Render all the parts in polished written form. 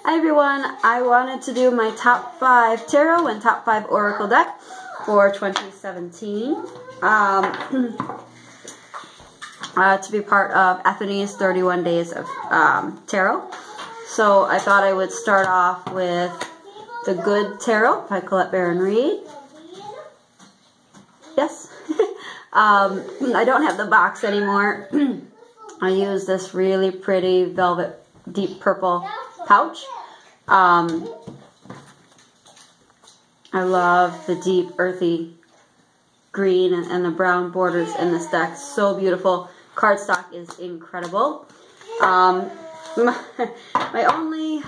Hi everyone, I wanted to do my top 5 tarot and top 5 oracle deck for 2017 to be part of Ethony's 31 days of tarot. So I thought I would start off with the Good Tarot by Colette Baron Reed. Yes. I don't have the box anymore. I use this really pretty velvet deep purple pouch. I love the deep earthy green and the brown borders in this deck. So beautiful. Cardstock is incredible. My only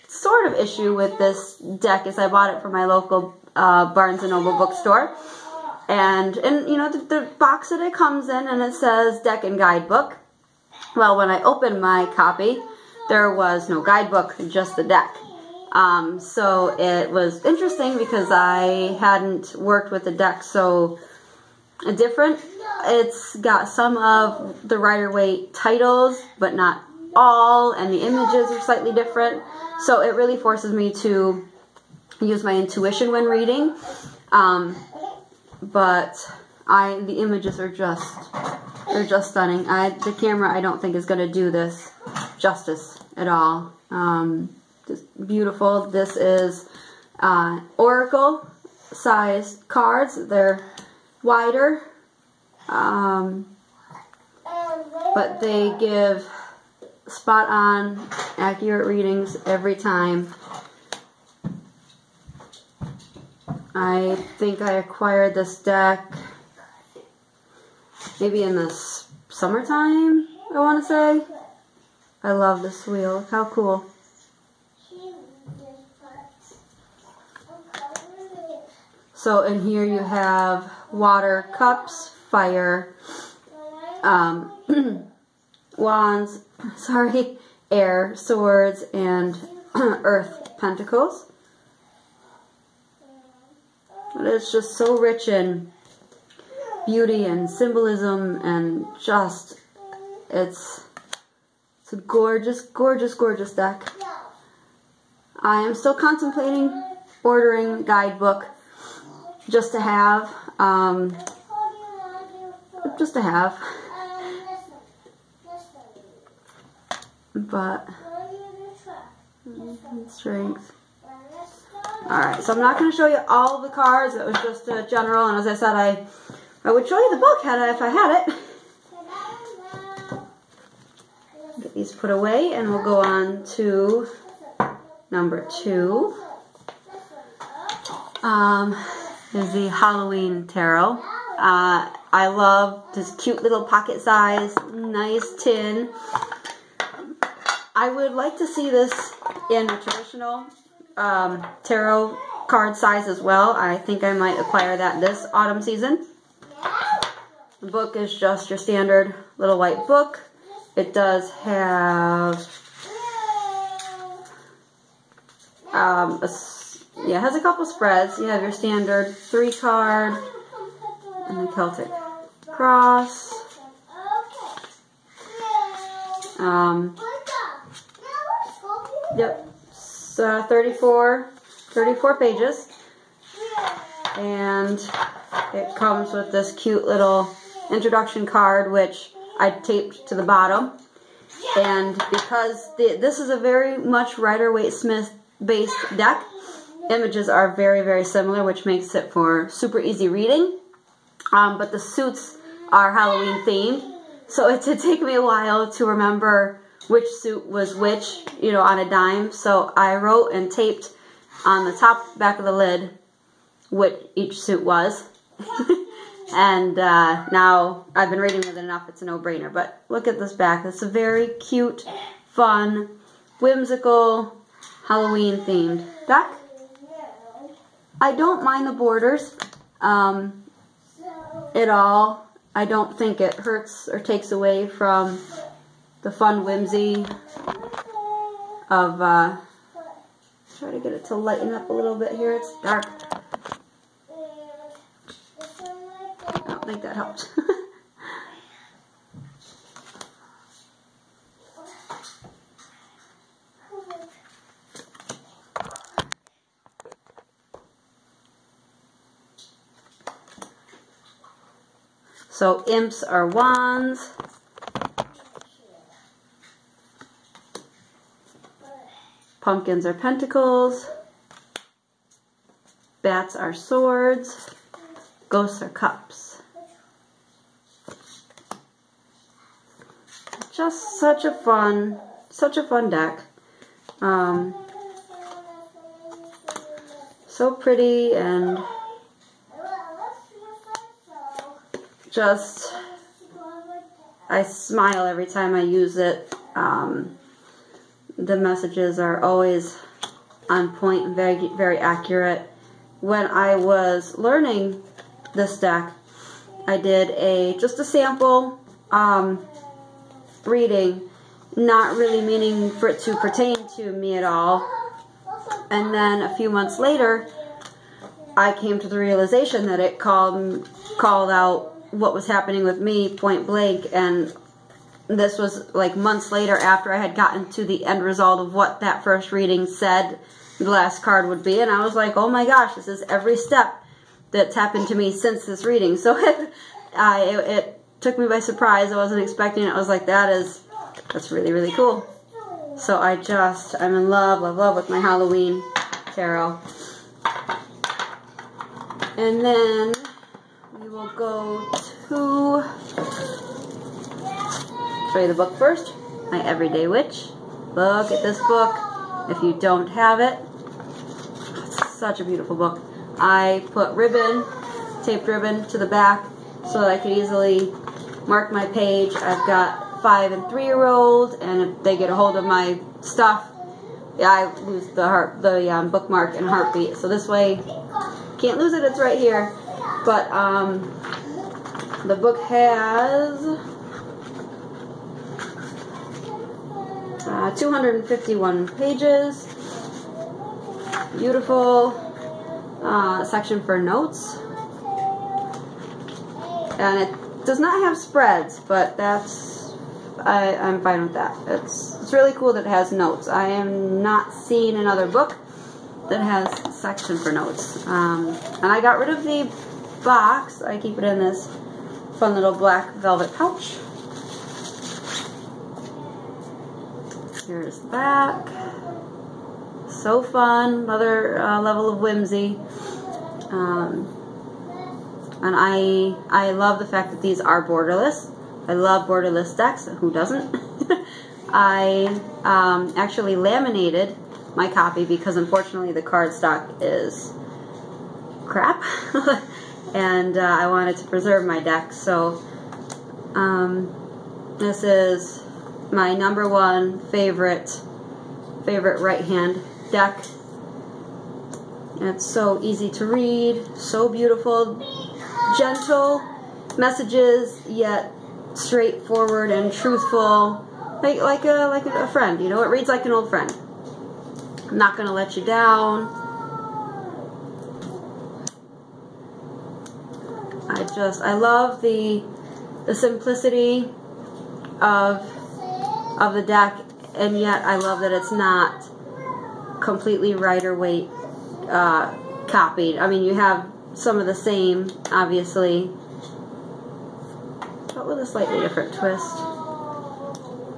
sort of issue with this deck is I bought it from my local Barnes & Noble bookstore. And you know, the box that it comes in, and it says deck and guidebook. Well, when I opened my copy, there was no guidebook, just the deck. So it was interesting because I hadn't worked with the deck so different. It's got some of the Rider-Waite titles, but not all, and the images are slightly different. So it really forces me to use my intuition when reading. But the images are just stunning. The camera I don't think is going to do this justice at all. Just beautiful. This is oracle sized cards. They're wider, but they give spot on accurate readings every time. I think I acquired this deck maybe in the summertime, I want to say. I love this wheel. Look how cool. So in here you have water, cups, fire, wands, air, swords, and earth pentacles. It's just so rich in beauty and symbolism, and just, it's a gorgeous, gorgeous, gorgeous deck. I am still contemplating ordering a guidebook just to have, but strength. Alright, so I'm not going to show you all the cards. It was just a general, and as I said, I would show you the book if I had it. Get these put away, and we'll go on to number 2. Is the Halloween Tarot. I love this cute little pocket size, nice tin. I would like to see this in a traditional tarot card size as well. I think I might acquire that this autumn season. The book is just your standard little white book. It does have it has a couple spreads. You have your standard 3-card and the Celtic cross. Yep. So 34 pages, and it comes with this cute little introduction card, which I taped to the bottom. And because this is a very much Rider-Waite Smith based deck, images are very, very similar, which makes it for super easy reading. But the suits are Halloween themed, so it did take me a while to remember which suit was which, you know, on a dime. So I wrote and taped on the back of the lid what each suit was. And now I've been reading with it enough, it's a no-brainer. But look at this back. It's a very cute, fun, whimsical, Halloween-themed deck. I don't mind the borders at all. I don't think it hurts or takes away from the fun whimsy of, try to get it to lighten up a little bit here. It's dark. I don't think that helped. So imps are wands. Pumpkins are pentacles. Bats are swords. Ghosts are cups. Just such a fun deck. So pretty, and just, I smile every time I use it. The messages are always on point and very, very accurate. When I was learning this deck, I did just a sample reading, not really meaning for it to pertain to me at all. And then a few months later, I came to the realization that it called out what was happening with me point blank, and this was like months later after I had gotten to the end result of what that first reading said the last card would be, and I was like, oh my gosh, this is every step that's happened to me since this reading. So it took me by surprise. I wasn't expecting it. I was like, that's really, really cool. So I'm in love with my Halloween tarot. And then we will go to, show you the book first, My Everyday Witch. Look at this book. If you don't have it, it's such a beautiful book. I put ribbon, taped ribbon to the back so that I could easily mark my page. I've got 5- and 3-year-olds, and if they get a hold of my stuff, I lose the bookmark in a heartbeat. So this way, can't lose it, it's right here. But the book has 251 pages. Beautiful section for notes. And it does not have spreads, but I'm fine with that. It's really cool that it has notes. I have not seen another book that has a section for notes. And I got rid of the box. I keep it in this fun little black velvet pouch. Here's the back. So fun. Another level of whimsy. And I love the fact that these are borderless. I love borderless decks. Who doesn't? I actually laminated my copy because unfortunately the cardstock is crap. And I wanted to preserve my deck. So this is my #1 favorite right hand deck. It's so easy to read, so beautiful, gentle messages, yet straightforward and truthful, like a friend. You know, it reads like an old friend. I'm not gonna let you down. I love the simplicity of the deck, and yet I love that it's not completely Rider-Waite copied. I mean, you have some of the same, obviously, but with a slightly different twist.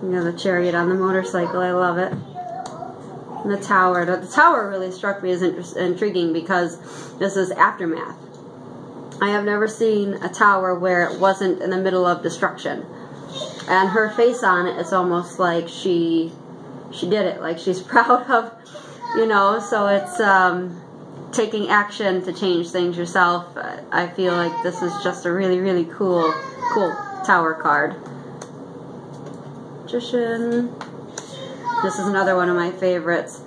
You know, the chariot on the motorcycle, I love it. And the tower. The tower really struck me as intriguing because this is Aftermath. I have never seen a tower where it wasn't in the middle of destruction. And her face on it, it's almost like she did it, like she's proud of, you know, so it's taking action to change things yourself. I feel like this is just a really, really cool tower card. Magician. This is another one of my favorites.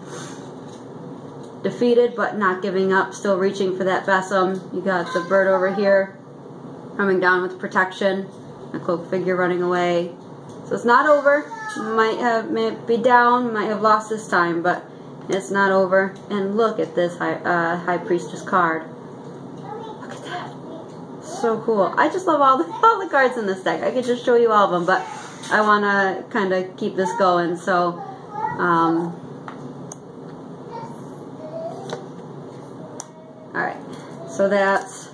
Defeated but not giving up, still reaching for that besom. You got the bird over here coming down with protection, a cloaked figure running away. So it's not over. May be down, might have lost this time, but it's not over. And look at this High Priestess card. Look at that. So cool. I just love all the cards in this deck. I could just show you all of them, but I want to kind of keep this going. So, alright. So that's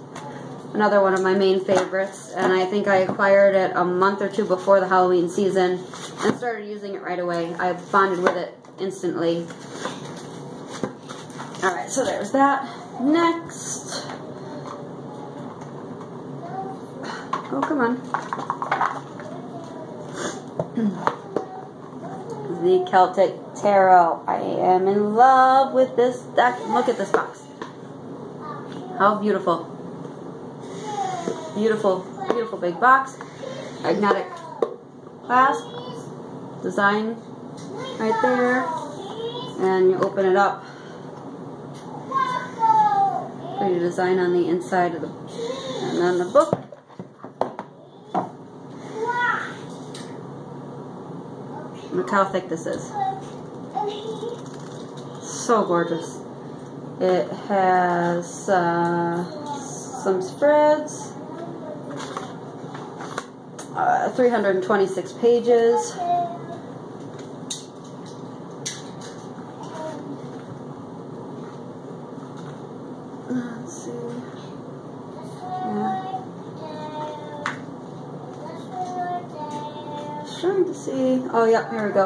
another one of my main favorites, and I think I acquired it a month or two before the Halloween season and started using it right away. I bonded with it instantly. Alright, so there's that. Next. Oh, come on. The Celtic Tarot. I am in love with this deck. Look at this box. How beautiful. Beautiful, beautiful big box. Magnetic clasp. Design right there. And you open it up. Pretty design on the inside of the, and then the book. Look how thick this is. So gorgeous. It has some spreads. 326 pages. Let's see. Yeah. Trying to see. Oh, yep, here we go.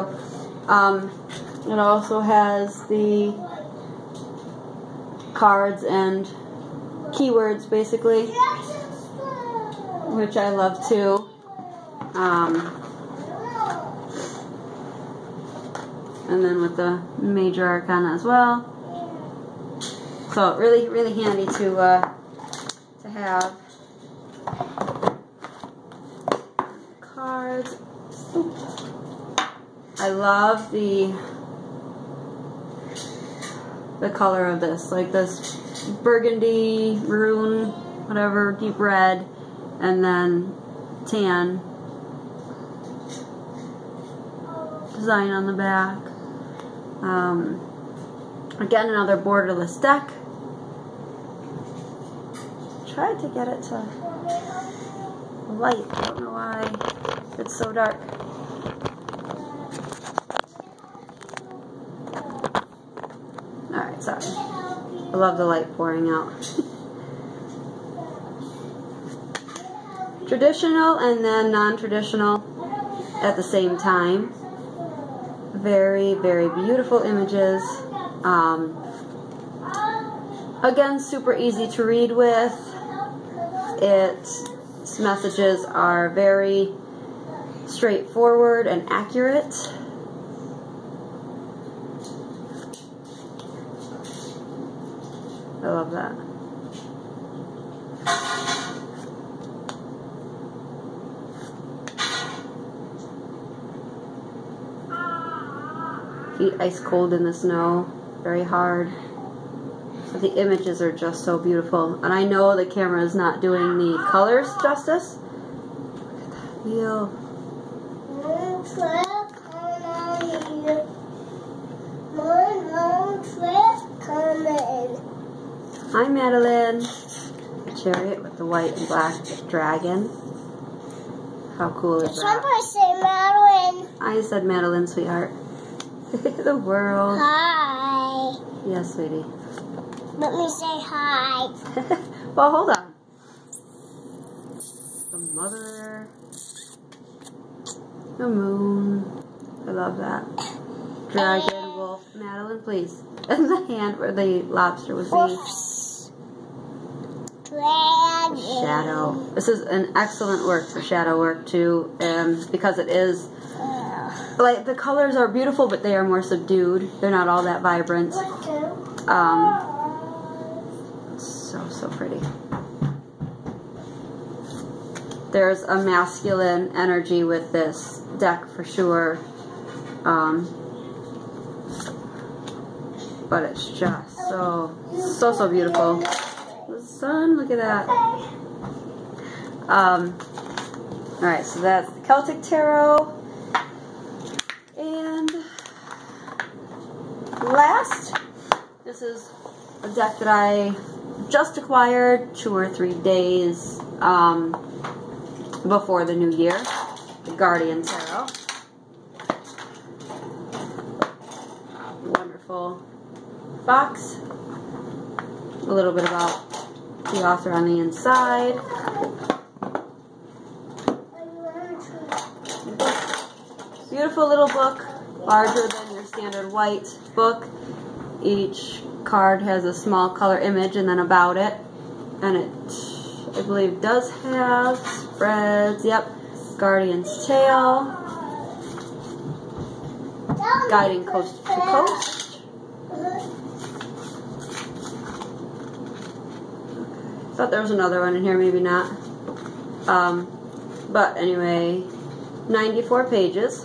It also has the cards and keywords, basically, which I love too. And then with the major arcana as well. So really, really handy to have. Cards. Ooh. I love the color of this, like this burgundy, maroon, whatever, deep red, and then tan design on the back. Again, another borderless deck. Tried to get it to light. I don't know why it's so dark. Alright, sorry. I love the light pouring out. Traditional and then non-traditional at the same time. Very, very beautiful images. Again, super easy to read with. Its messages are very straightforward and accurate. I love that. Feet ice cold in the snow, very hard. But the images are just so beautiful. And I know the camera is not doing the colors justice. Look at that wheel. Hi, Madeline. A chariot with the white and black dragon. How cool is that? Somebody say Madeline. I said Madeline, sweetheart. The world. Hi. Yes, sweetie. Let me say hi. Well, hold on. The mother. The moon. I love that. Dragon, wolf. Madeline, please. And the hand where the lobster would be. Dragon. Shadow. This is an excellent work for shadow work too, because it is like the colors are beautiful, but they are more subdued. They're not all that vibrant. So pretty. There's a masculine energy with this deck for sure. But it's just so beautiful. The sun, look at that. Alright, so that's the Celtic Tarot. And last, this is a deck that I just acquired 2 or 3 days before the new year. The Guardian Tarot. Wonderful box. A little bit about The author on the inside. Beautiful little book, larger than your standard white book. Each card has a small color image and then about it. And it, I believe, does have spreads. Yep. Guardian's Tale. Guiding Coast to Coast. Thought there was another one in here, maybe not. But anyway, 94 pages.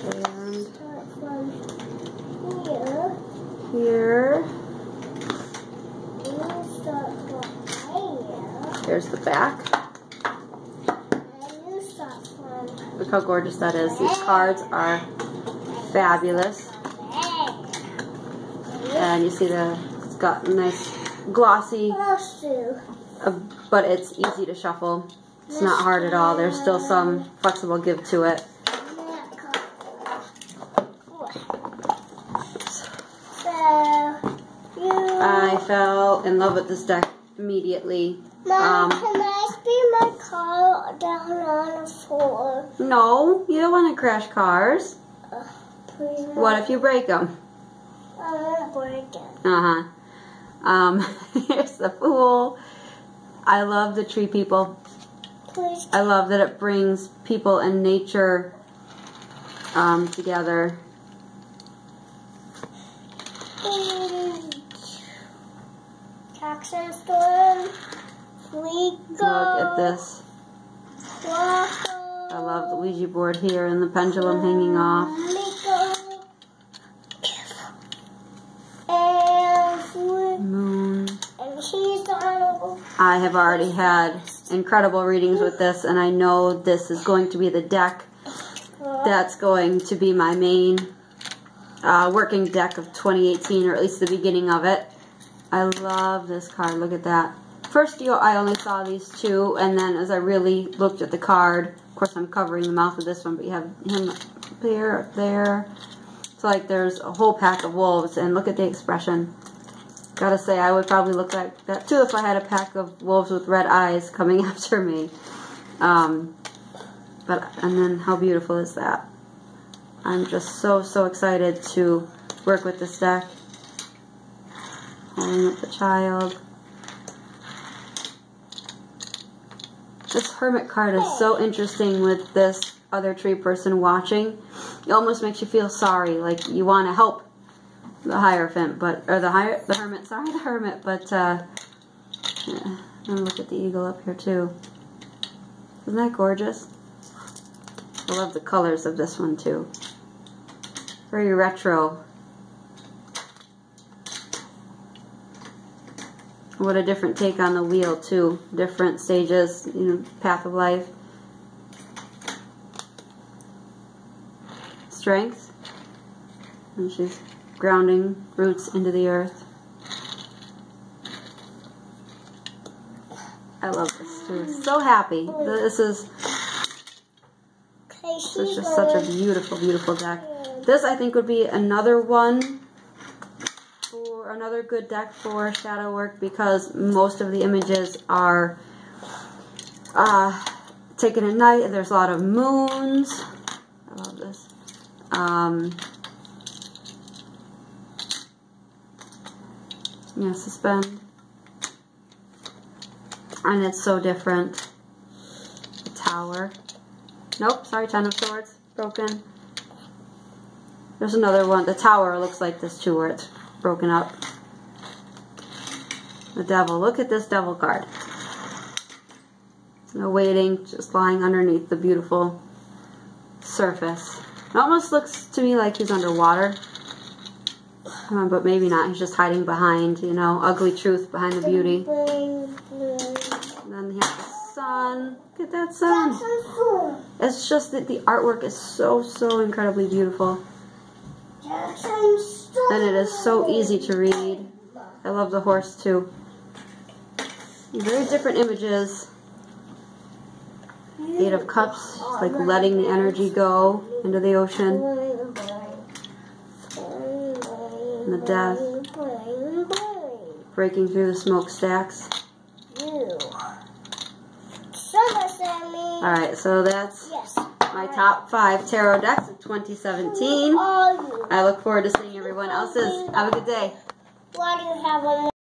And here. Here's the back. Look how gorgeous that is. These cards are fabulous. And you see it's got a nice glossy, but it's easy to shuffle. It's not hard at all. There's still some flexible give to it. I fell in love with this deck immediately. Mom, can I spin my car down on the floor? No, you don't want to crash cars. Please. What if you break them? I won't break it. Here's the Fool. I love the tree people. Please. I love that it brings people and nature together. Jackson Storm. Look at this. I love the Ouija board here and the pendulum hanging off. Moon. I have already had incredible readings with this, and I know this is going to be the deck that's going to be my main working deck of 2018, or at least the beginning of it. I love this card. Look at that. First, I only saw these two, and then as I really looked at the card, of course I'm covering the mouth of this one, but you have him there, up there. It's like there's a whole pack of wolves, and look at the expression. Gotta say, I would probably look like that too if I had a pack of wolves with red eyes coming after me. And then how beautiful is that? I'm just so excited to work with this deck. Holding up the child. This Hermit card is so interesting with this other tree person watching. It almost makes you feel sorry, like you want to help the Hierophant, or the Hermit, but yeah. And look at the eagle up here too. Isn't that gorgeous? I love the colors of this one too. Very retro. What a different take on the wheel too. Different stages, path of life. Strength. And she's grounding roots into the earth. I love this too. So happy. This is just such a beautiful, beautiful deck. This, I think, would be another one for another good deck for shadow work, because most of the images are taken at night. There's a lot of moons. I love this. Yeah, suspend. And it's so different. The Tower. Nope, sorry, Ten of Swords. Broken. There's another one. The Tower looks like this too, where it's broken up. The Devil. Look at this Devil card. No waiting, just lying underneath the beautiful surface. It almost looks to me like he's underwater. But maybe not. He's just hiding behind, ugly truth behind the beauty. And then you have the sun. Look at that sun. It's just that the artwork is so incredibly beautiful. And it is so easy to read. I love the horse too. Very different images. Eight of Cups, like letting the energy go into the ocean. And the Death. breaking through the smokestacks. You. Summer Sammy. Alright, so that's my top 5 tarot decks of 2017. I look forward to seeing everyone else's. Have a good day. Why do you have a